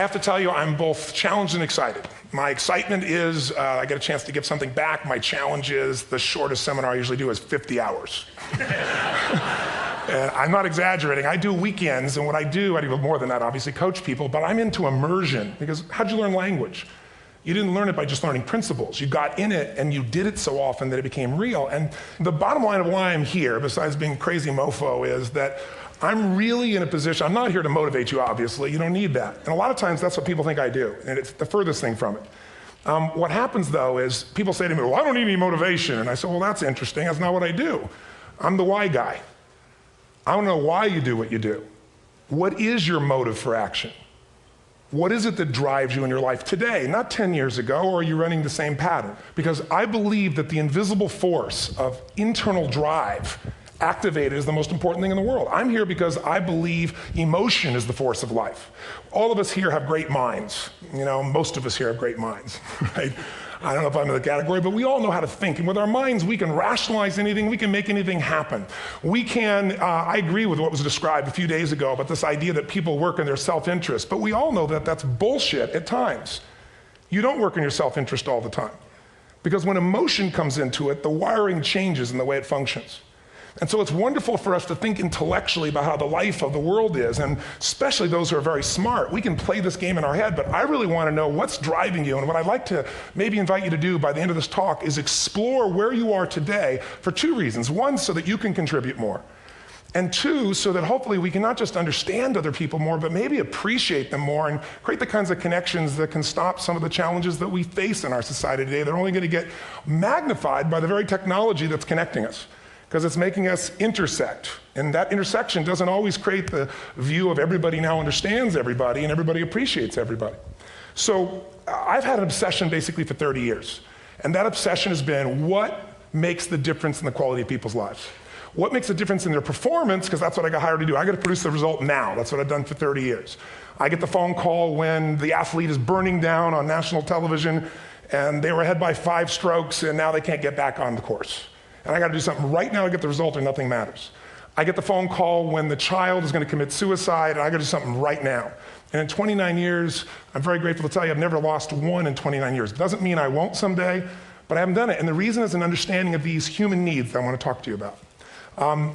have to tell you, I'm both challenged and excited. My excitement is I get a chance to give something back. My challenge is the shortest seminar I usually do is 50 hours. And I'm not exaggerating. I do weekends, and what I do more than that, obviously, coach people, but I'm into immersion, because how'd you learn language? You didn't learn it by just learning principles. You got in it, and you did it so often that it became real. And the bottom line of why I'm here, besides being crazy mofo, is that I'm really in a position, I'm not here to motivate you, obviously. You don't need that. And a lot of times, that's what people think I do, and it's the furthest thing from it. What happens, though, is people say to me, well, I don't need any motivation. And I say, well, that's interesting. That's not what I do. I'm the why guy. I don't know why you do what you do. What is your motive for action? What is it that drives you in your life today, not 10 years ago, or are you running the same pattern? Because I believe that the invisible force of internal drive activated is the most important thing in the world. I'm here because I believe emotion is the force of life. All of us here have great minds. You know, most of us here have great minds, right? I don't know if I'm in the category, but we all know how to think. And with our minds, we can rationalize anything. We can make anything happen. We can, I agree with what was described a few days ago about this idea that people work in their self-interest. But we all know that that's bullshit at times. You don't work in your self-interest all the time. Because when emotion comes into it, the wiring changes in the way it functions. And so it's wonderful for us to think intellectually about how the life of the world is, and especially those who are very smart. We can play this game in our head, but I really want to know what's driving you. And what I'd like to maybe invite you to do by the end of this talk is explore where you are today for two reasons. One, so that you can contribute more. And two, so that hopefully we can not just understand other people more, but maybe appreciate them more and create the kinds of connections that can stop some of the challenges that we face in our society today. They're only going to get magnified by the very technology that's connecting us, because it's making us intersect. And that intersection doesn't always create the view of everybody now understands everybody and everybody appreciates everybody. So I've had an obsession basically for 30 years. And that obsession has been what makes the difference in the quality of people's lives? What makes a difference in their performance? Because that's what I got hired to do. I got to produce the result now. That's what I've done for 30 years. I get the phone call when the athlete is burning down on national television and they were ahead by 5 strokes and now they can't get back on the course. And I got to do something right now to get the result or nothing matters. I get the phone call when the child is going to commit suicide, and I got to do something right now. And in 29 years, I'm very grateful to tell you I've never lost one in 29 years. It doesn't mean I won't someday, but I haven't done it. And the reason is an understanding of these human needs that I want to talk to you about.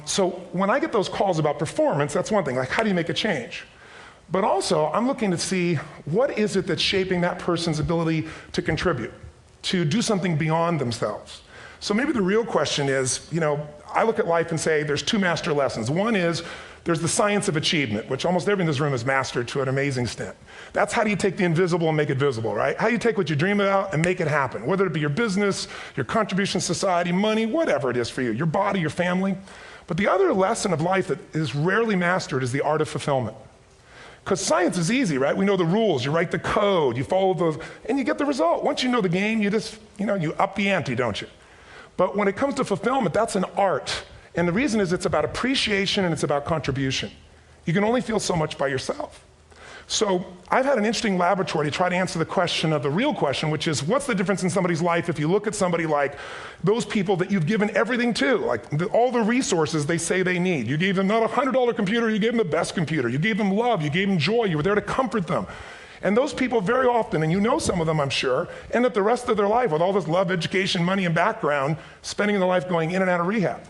So when I get those calls about performance, that's one thing, like how do you make a change? But also, I'm looking to see what is it that's shaping that person's ability to contribute, to do something beyond themselves. So maybe the real question is, you know, I look at life and say there's 2 master lessons. One is there's the science of achievement, which almost everyone in this room has mastered to an amazing extent. That's how do you take the invisible and make it visible, right? How do you take what you dream about and make it happen, whether it be your business, your contribution to society, money, whatever it is for you, your body, your family. But the other lesson of life that is rarely mastered is the art of fulfillment. Because science is easy, right? We know the rules, you write the code, you follow those, and you get the result. Once you know the game, you just, you up the ante, don't you? But when it comes to fulfillment, that's an art. And the reason is it's about appreciation and it's about contribution. You can only feel so much by yourself. So I've had an interesting laboratory to try to answer the question of the real question, which is what's the difference in somebody's life if you look at somebody like those people that you've given everything to, like all the resources they say they need. You gave them not a $100 computer, you gave them the best computer. You gave them love, you gave them joy, you were there to comfort them. And those people very often, and you know some of them I'm sure, end up the rest of their life with all this love, education, money, and background, spending their life going in and out of rehab.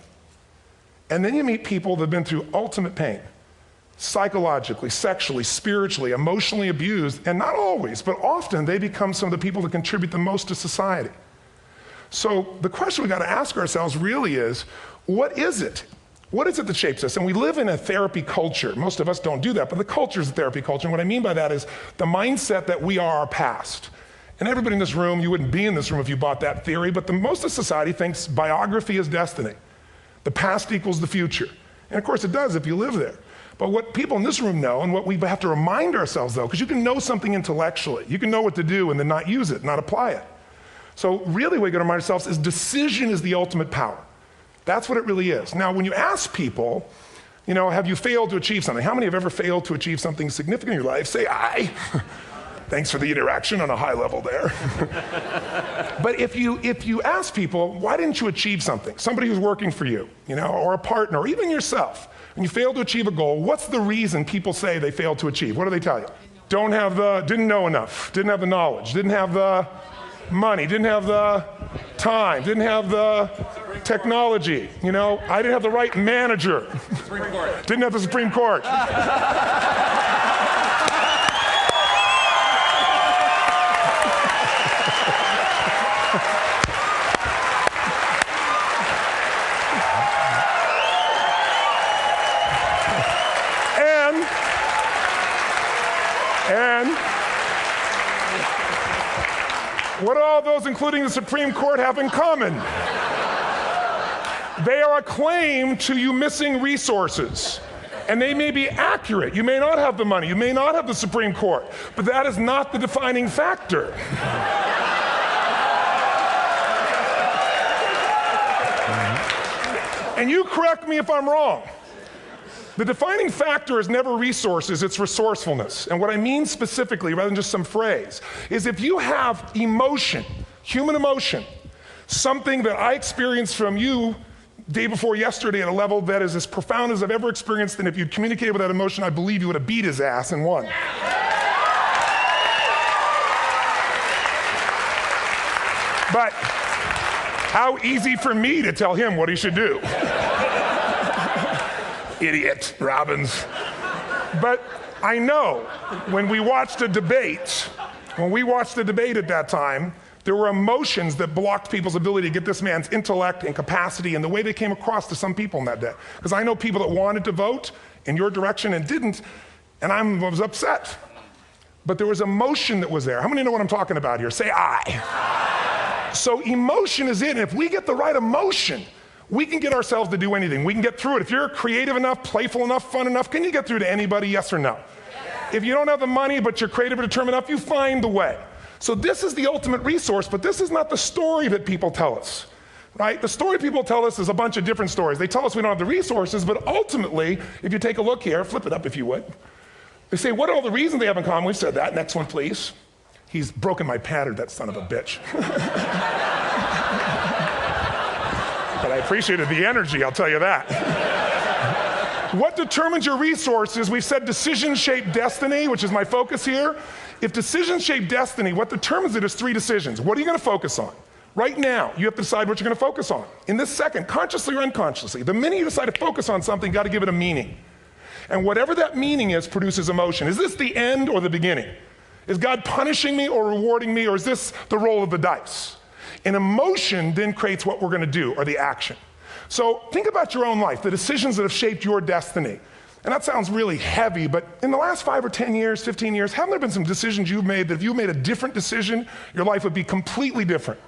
And then you meet people that have been through ultimate pain, psychologically, sexually, spiritually, emotionally abused, and not always, but often they become some of the people that contribute the most to society. So the question we got to ask ourselves really is, what is it? What is it that shapes us? And we live in a therapy culture. Most of us don't do that, but the culture is a therapy culture. And what I mean by that is the mindset that we are our past. And everybody in this room, you wouldn't be in this room if you bought that theory, but most of society thinks biography is destiny. The past equals the future. And of course it does if you live there. But what people in this room know, and what we have to remind ourselves though, because you can know something intellectually, you can know what to do and then not use it, not apply it. So really what we got to remind ourselves is decision is the ultimate power. That's what it really is. Now, when you ask people, have you failed to achieve something? How many have ever failed to achieve something significant in your life? Say, I. Thanks for the interaction on a high level there. But if you ask people, why didn't you achieve something? Somebody who's working for you, or a partner, or even yourself, and you failed to achieve a goal, what's the reason people say they failed to achieve? What do they tell you? didn't know enough, didn't have the knowledge, didn't have the money, didn't have the time, didn't have the technology. You know, I didn't have the right manager. Supreme Court. Didn't have the Supreme Court. And what do all those, including the Supreme Court, have in common? They are a claim to you missing resources. And they may be accurate. You may not have the money. You may not have the Supreme Court. But that is not the defining factor. And you correct me if I'm wrong. The defining factor is never resources, it's resourcefulness. And what I mean specifically, rather than just some phrase, is if you have emotion, human emotion, something that I experienced from you day before yesterday at a level that is as profound as I've ever experienced, and if you'd communicated with that emotion, I believe you would have beat his ass and won. But how easy for me to tell him what he should do. Idiot, Robbins. But I know when we watched a debate, at that time, there were emotions that blocked people's ability to get this man's intellect and capacity and the way they came across to some people in that day. Because I know people that wanted to vote in your direction and didn't, and I was upset. But there was emotion that was there. How many know what I'm talking about here? Say I. So emotion is it, and if we get the right emotion, we can get ourselves to do anything. We can get through it. If you're creative enough, playful enough, fun enough, can you get through to anybody, yes or no? Yes. If you don't have the money, but you're creative or determined enough, you find the way. So this is the ultimate resource, but this is not the story that people tell us, right? The story people tell us is a bunch of different stories. They tell us we don't have the resources, but ultimately, if you take a look here, flip it up if you would. They say, what are all the reasons they have in common? We said that. Next one, please. He's broken my pattern, that son of a bitch. But I appreciated the energy, I'll tell you that. What determines your resources? We've said decisions shape destiny, which is my focus here. If decisions shape destiny, what determines it is 3 decisions. What are you going to focus on? Right now, you have to decide what you're going to focus on. In this second, consciously or unconsciously, the minute you decide to focus on something, you've got to give it a meaning. And whatever that meaning is produces emotion. Is this the end or the beginning? Is God punishing me or rewarding me, or is this the roll of the dice? And emotion then creates what we're going to do, or the action. So think about your own life, the decisions that have shaped your destiny. And that sounds really heavy, but in the last 5 or 10 years, 15 years, haven't there been some decisions you've made that if you made a different decision, your life would be completely different?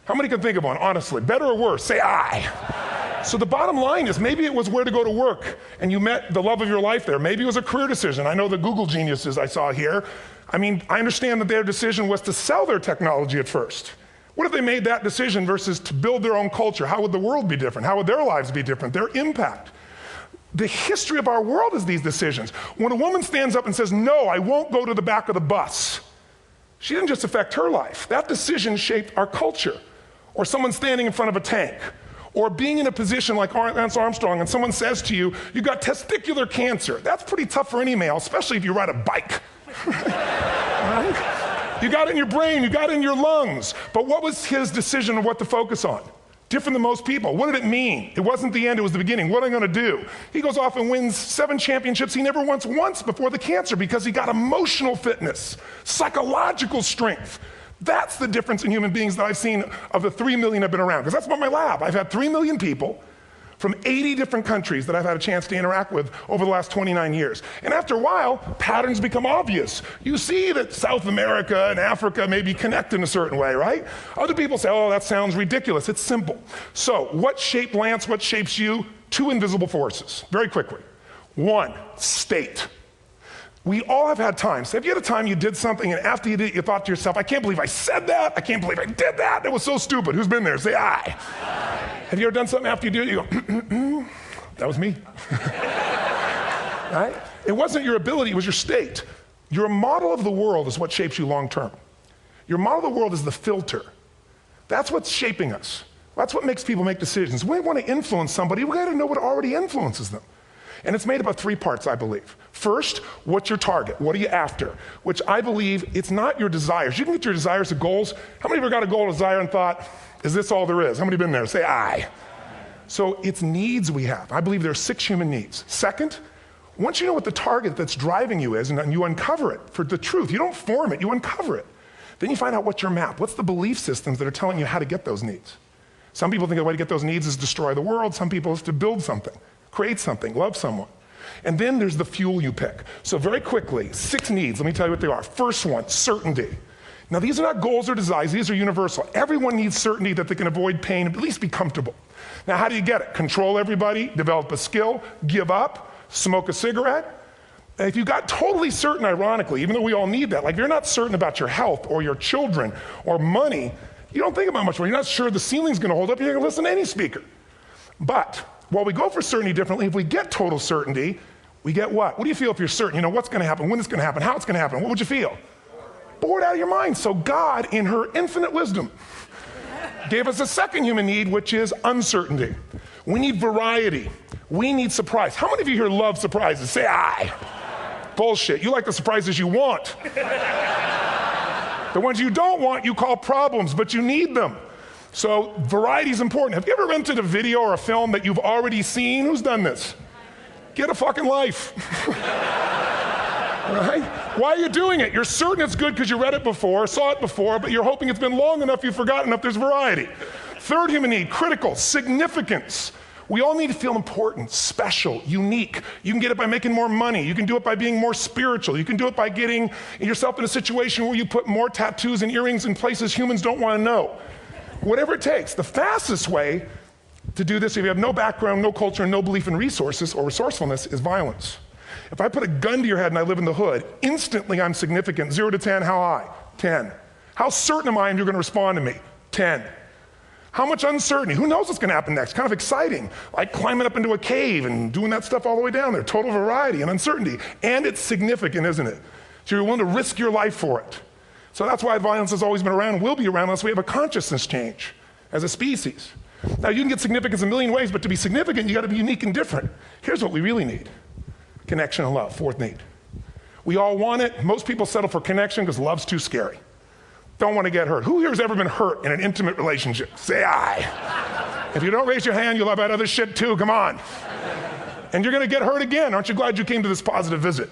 How many can think of one, honestly? Better or worse? Say I. So the bottom line is maybe it was where to go to work and you met the love of your life there. Maybe it was a career decision. I know the Google geniuses I saw here. I mean, I understand that their decision was to sell their technology at first. What if they made that decision versus to build their own culture? How would the world be different? How would their lives be different? Their impact. The history of our world is these decisions. When a woman stands up and says, no, I won't go to the back of the bus, she didn't just affect her life. That decision shaped our culture. Or someone standing in front of a tank. Or being in a position like Lance Armstrong and someone says to you, you got testicular cancer. That's pretty tough for any male, especially if you ride a bike. Right? You got it in your brain, you got it in your lungs. But what was his decision of what to focus on? Different than most people. What did it mean? It wasn't the end, it was the beginning. What am I going to do? He goes off and wins 7 championships he never won once before the cancer because he got emotional fitness, psychological strength. That's the difference in human beings that I've seen of the 3 million I've been around. Because that's what my lab. I've had 3 million people from 80 different countries that I've had a chance to interact with over the last 29 years. And after a while, patterns become obvious. You see that South America and Africa may be connected in a certain way, right? Other people say, oh, that sounds ridiculous. It's simple. So what shaped Lance? What shapes you? 2 invisible forces, very quickly. 1, state. We all have had times. Have you had a time you did something and after you did it, you thought to yourself, I can't believe I said that. I can't believe I did that. That was so stupid. Who's been there? Say I. Have you ever done something after you do it, you go, that was me. Right? It wasn't your ability, it was your state. Your model of the world is what shapes you long term. Your model of the world is the filter. That's what's shaping us. That's what makes people make decisions. We want to influence somebody, we got to know what already influences them. And it's made up of 3 parts, I believe. First, what's your target? What are you after? Which I believe it's not your desires. You can get your desires to goals. How many of you got a goal, desire, and thought, is this all there is? How many been there? Say aye. So it's needs we have. I believe there are 6 human needs. Second, once you know what the target that's driving you is and you uncover it for the truth, you don't form it, you uncover it. Then you find out what's your map. What's the belief systems that are telling you how to get those needs? Some people think the way to get those needs is destroy the world. Some people is to build something, create something, love someone. And then there's the fuel you pick. So very quickly, 6 needs. Let me tell you what they are. First one, certainty. Now these are not goals or desires. These are universal. Everyone needs certainty that they can avoid pain, at least be comfortable. Now how do you get it? Control everybody, develop a skill, give up, smoke a cigarette. And if you got totally certain, ironically, even though we all need that, like if you're not certain about your health or your children or money, you don't think about much more. You're not sure the ceiling's gonna hold up, you're gonna listen to any speaker. But while we go for certainty differently, if we get total certainty, we get what? What do you feel if you're certain? You know what's gonna happen, when it's gonna happen, how it's gonna happen. What would you feel? Bored out of your mind. So God, in her infinite wisdom, gave us a second human need, which is uncertainty. We need variety. We need surprise. How many of you here love surprises? Say aye. Bullshit. You like the surprises you want. The ones you don't want, you call problems, but you need them. So variety is important. Have you ever rented a video or a film that you've already seen? Who's done this? Get a fucking life. Right? Why are you doing it? You're certain it's good because you read it before, saw it before, but you're hoping it's been long enough you've forgotten enough there's variety. Third human need, critical, significance. We all need to feel important, special, unique. You can get it by making more money. You can do it by being more spiritual. You can do it by getting yourself in a situation where you put more tattoos and earrings in places humans don't want to know. Whatever it takes. The fastest way to do this, if you have no background, no culture, and no belief in resources or resourcefulness, is violence. If I put a gun to your head and I live in the hood, instantly I'm significant. 0 to 10, how high? 10. How certain am I you're gonna respond to me? 10. How much uncertainty? Who knows what's gonna happen next? Kind of exciting, like climbing up into a cave and doing that stuff all the way down there. Total variety and uncertainty. And it's significant, isn't it? So you're willing to risk your life for it. So that's why violence has always been around and will be around unless we have a consciousness change as a species. Now you can get significance a million ways, but to be significant, you gotta be unique and different. Here's what we really need. Connection and love, fourth need. We all want it. Most people settle for connection because love's too scary. Don't want to get hurt. Who here has ever been hurt in an intimate relationship? Say aye. If you don't raise your hand, you'll have had other shit too, come on. And you're gonna get hurt again. Aren't you glad you came to this positive visit?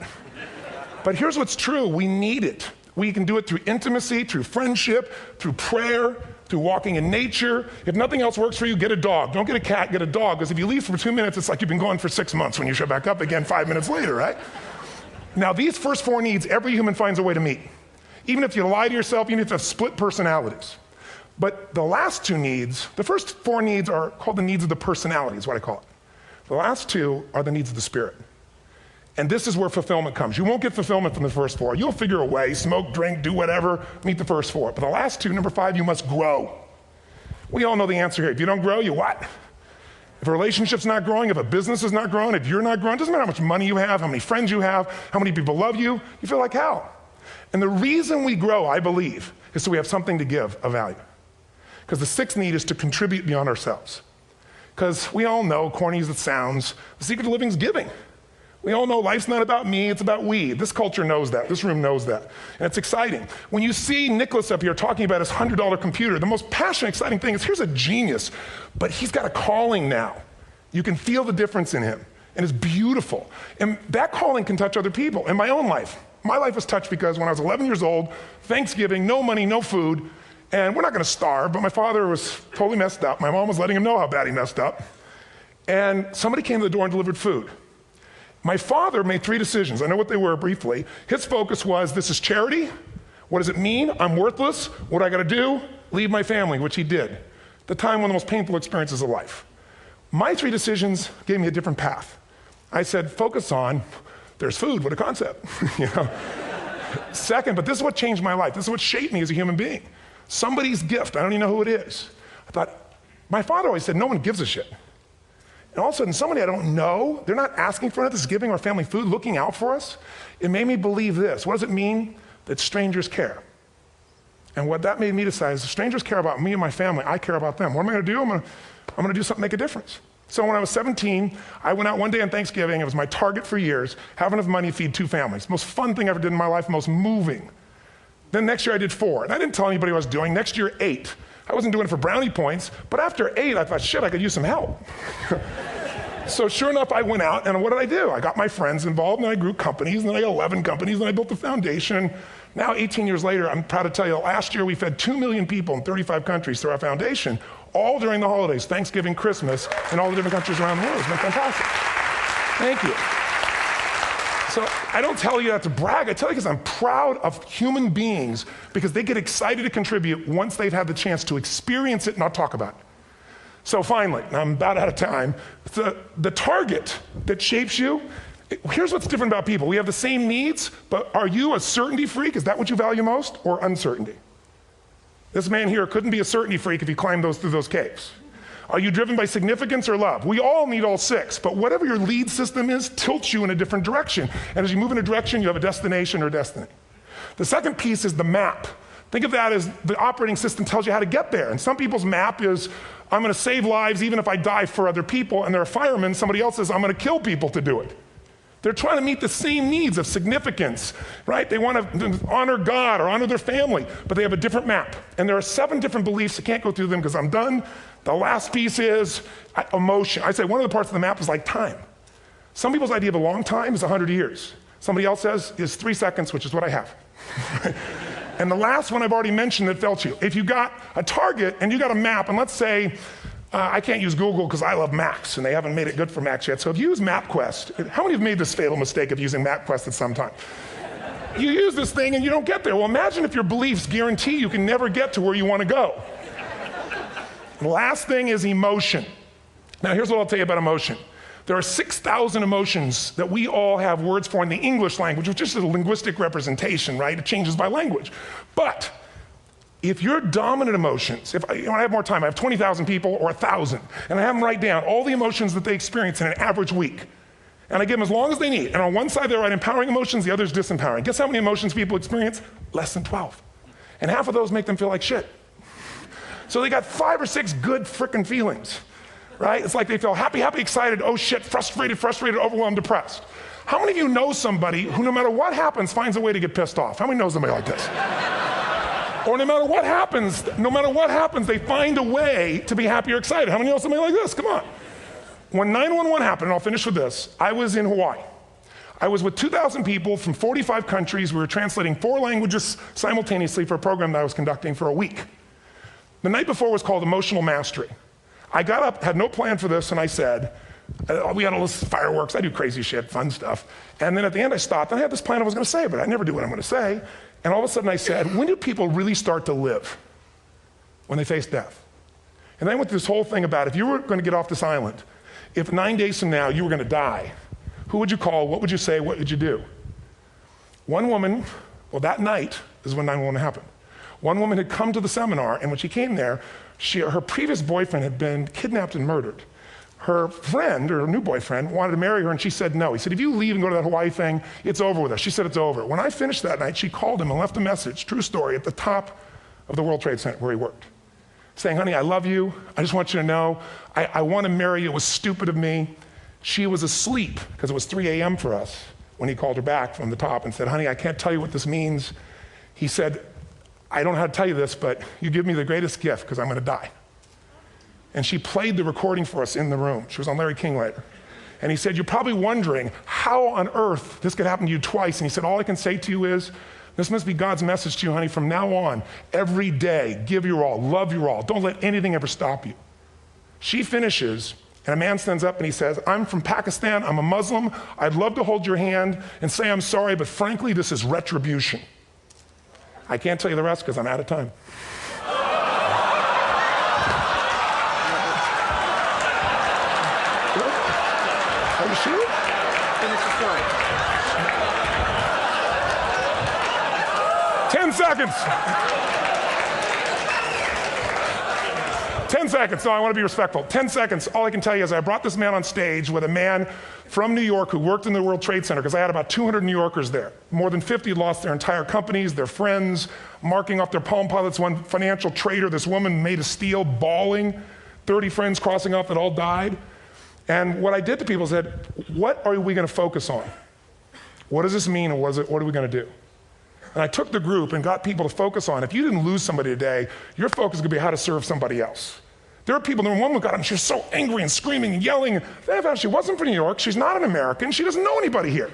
But here's what's true, we need it. We can do it through intimacy, through friendship, through prayer, through walking in nature. If nothing else works for you, get a dog. Don't get a cat, get a dog, because if you leave for 2 minutes, it's like you've been gone for 6 months when you show back up again 5 minutes later, right? Now these first 4 needs, every human finds a way to meet. Even if you lie to yourself, even if you have split personalities. But the last 2 needs, the first 4 needs are called the needs of the personality, is what I call it. The last 2 are the needs of the spirit. And this is where fulfillment comes. You won't get fulfillment from the first 4. You'll figure a way, smoke, drink, do whatever, meet the first 4. But the last 2, number 5, you must grow. We all know the answer here. If you don't grow, you what? If a relationship's not growing, if a business is not growing, if you're not growing, it doesn't matter how much money you have, how many friends you have, how many people love you, you feel like hell. And the reason we grow, I believe, is so we have something to give of value. Because the 6th need is to contribute beyond ourselves. Because we all know, corny as it sounds, the secret of living is giving. We all know life's not about me, it's about we. This culture knows that, this room knows that. And it's exciting. When you see Nicholas up here talking about his $100 computer, the most passionate, exciting thing is here's a genius, but he's got a calling now. You can feel the difference in him, and it's beautiful. And that calling can touch other people. In my own life, my life was touched because when I was 11 years old, Thanksgiving, no money, no food, and we're not gonna starve, but my father was totally messed up. My mom was letting him know how bad he messed up. And somebody came to the door and delivered food. My father made 3 decisions. I know what they were briefly. His focus was, this is charity. What does it mean? I'm worthless. What do I gotta do? Leave my family, which he did. At the time, one of the most painful experiences of life. My 3 decisions gave me a different path. I said, focus on, there's food, what a concept, you know? Second, but this is what changed my life. This is what shaped me as a human being. Somebody's gift, I don't even know who it is. I thought, my father always said, no one gives a shit. And all of a sudden, somebody I don't know, they're not asking for it, this is giving our family food, looking out for us. It made me believe this. What does it mean? That strangers care. And what that made me decide is, if strangers care about me and my family, I care about them. What am I gonna do? I'm gonna do something to make a difference. So when I was 17, I went out one day on Thanksgiving. It was my target for years, have enough money to feed 2 families. Most fun thing I ever did in my life, most moving. Then next year I did 4, and I didn't tell anybody what I was doing. Next year, 8. I wasn't doing it for brownie points, but after 8, I thought, shit, I could use some help. So sure enough, I went out, and what did I do? I got my friends involved, and I grew companies, and then I got 11 companies, and I built a foundation. Now, 18 years later, I'm proud to tell you, last year we fed 2 million people in 35 countries through our foundation, all during the holidays, Thanksgiving, Christmas, in all the different countries around the world. It's been fantastic. Thank you. So I don't tell you that to brag. I tell you because I'm proud of human beings because they get excited to contribute once they've had the chance to experience it and not talk about it. So finally, I'm about out of time, the target that shapes you, here's what's different about people. We have the same needs, but are you a certainty freak? Is that what you value most, or uncertainty? This man here couldn't be a certainty freak if he climbed through those caves. Are you driven by significance or love? We all need all 6, but whatever your lead system is tilts you in a different direction. And as you move in a direction, you have a destination or destiny. The second piece is the map. Think of that as the operating system tells you how to get there. And some people's map is, I'm gonna save lives even if I die for other people, and they're a fireman. Somebody else says, I'm gonna kill people to do it. They're trying to meet the same needs of significance, right? They want to honor God or honor their family, but they have a different map. And there are 7 different beliefs. I can't go through them because I'm done. The last piece is emotion. I say one of the parts of the map is like time. Some people's idea of a long time is 100 years. Somebody else says is 3 seconds, which is what I have. And the last one I've already mentioned that felt you. If you got a target and you got a map, and let's say, I can't use Google because I love Macs, and they haven't made it good for Macs yet. So if you use MapQuest, how many have made this fatal mistake of using MapQuest at some time? You use this thing and you don't get there. Well, imagine if your beliefs guarantee you can never get to where you want to go. The last thing is emotion. Now, here's what I'll tell you about emotion. There are 6,000 emotions that we all have words for in the English language, which is a linguistic representation, right? It changes by language. But if your dominant emotions, if I have more time, I have 20,000 people or 1,000, and I have them write down all the emotions that they experience in an average week. And I give them as long as they need. And on one side, they write empowering emotions, the other is disempowering. Guess how many emotions people experience? Less than 12. And half of those make them feel like shit. So they got 5 or 6 good frickin' feelings, right? It's like they feel happy, happy, excited, oh shit, frustrated, overwhelmed, depressed. How many of you know somebody who no matter what happens finds a way to get pissed off? How many know somebody like this? Or no matter what happens, they find a way to be happy or excited. How many know somebody like this? Come on. When 9/11 happened, and I'll finish with this, I was in Hawaii. I was with 2,000 people from 45 countries. We were translating 4 languages simultaneously for a program that I was conducting for a week. The night before was called Emotional Mastery. I got up, had no plan for this, and I said, we had all this fireworks, I do crazy shit, fun stuff. And then at the end I stopped, and I had this plan I was gonna say, but I never do what I'm gonna say. And all of a sudden I said, when do people really start to live? When they face death. And then I went through this whole thing about if you were gonna get off this island, if 9 days from now you were gonna die, who would you call, what would you say, what would you do? One woman, well that night is when 9/11 happened. One woman had come to the seminar, and when she came there, her previous boyfriend had been kidnapped and murdered. Her friend, or her new boyfriend, wanted to marry her, and she said no. He said, if you leave and go to that Hawaii thing, it's over with us. She said, it's over. When I finished that night, she called him and left a message, true story, at the top of the World Trade Center where he worked, saying, honey, I love you. I just want you to know, I want to marry you. It was stupid of me. She was asleep, because it was 3 a.m. for us, when he called her back from the top and said, honey, I can't tell you what this means. He said, I don't know how to tell you this, but you give me the greatest gift, because I'm going to die. And she played the recording for us in the room. She was on Larry King later. And he said, you're probably wondering how on earth this could happen to you twice. And he said, all I can say to you is, this must be God's message to you, honey. From now on, every day, give your all, love your all. Don't let anything ever stop you. She finishes, and a man stands up and he says, I'm from Pakistan, I'm a Muslim. I'd love to hold your hand and say I'm sorry, but frankly, this is retribution. I can't tell you the rest because I'm out of time. Are you sure? Finish the story. 10 seconds. 10 seconds. No, I want to be respectful. 10 seconds. All I can tell you is I brought this man on stage with a man from New York who worked in the World Trade Center, because I had about 200 New Yorkers there. More than 50 lost their entire companies, their friends, marking off their Palm Pilots. One financial trader, this woman made of steel, bawling. 30 friends crossing off that all died. And what I did to people said, what are we going to focus on? What does this mean, and what are we going to do? And I took the group and got people to focus on, if you didn't lose somebody today, your focus is going to be how to serve somebody else. There are people, there was one who got up, she was so angry and screaming and yelling. She wasn't from New York, she's not an American, she doesn't know anybody here.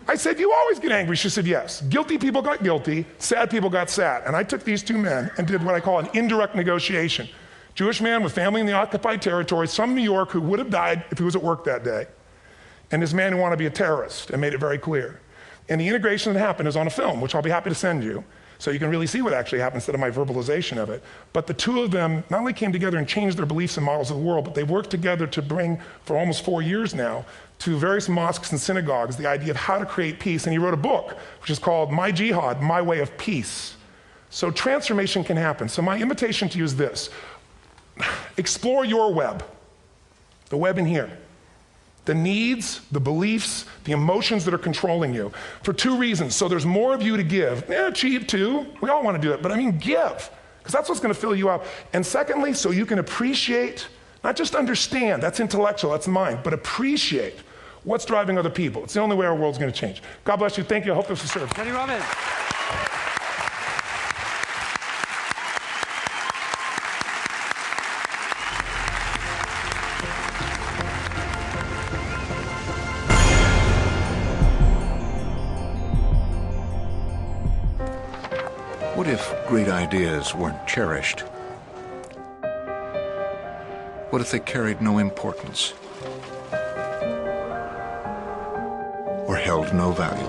I said, you always get angry. She said, yes. Guilty people got guilty, sad people got sad. And I took these two men and did what I call an indirect negotiation. Jewish man with family in the occupied territory, some New York who would have died if he was at work that day, and this man who wanted to be a terrorist, and made it very clear. And the integration that happened is on a film, which I'll be happy to send you, so you can really see what actually happened instead of my verbalization of it. But the two of them not only came together and changed their beliefs and models of the world, but they worked together to bring, for almost 4 years now, to various mosques and synagogues, the idea of how to create peace. And he wrote a book, which is called My Jihad, My Way of Peace. So transformation can happen. So my invitation to you is this. Explore your web, the web in here. The needs, the beliefs, the emotions that are controlling you, for two reasons. So there's more of you to give. Achieve too. We all want to do it, but I mean give, because that's what's going to fill you up. And secondly, so you can appreciate, not just understand, that's intellectual, that's mind, but appreciate what's driving other people. It's the only way our world's going to change. God bless you. Thank you. I hope this will serve. Tony Robbins. What if great ideas weren't cherished? What if they carried no importance? Or held no value?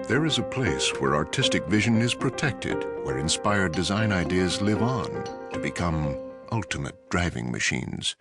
There is a place where artistic vision is protected, where inspired design ideas live on to become ultimate driving machines.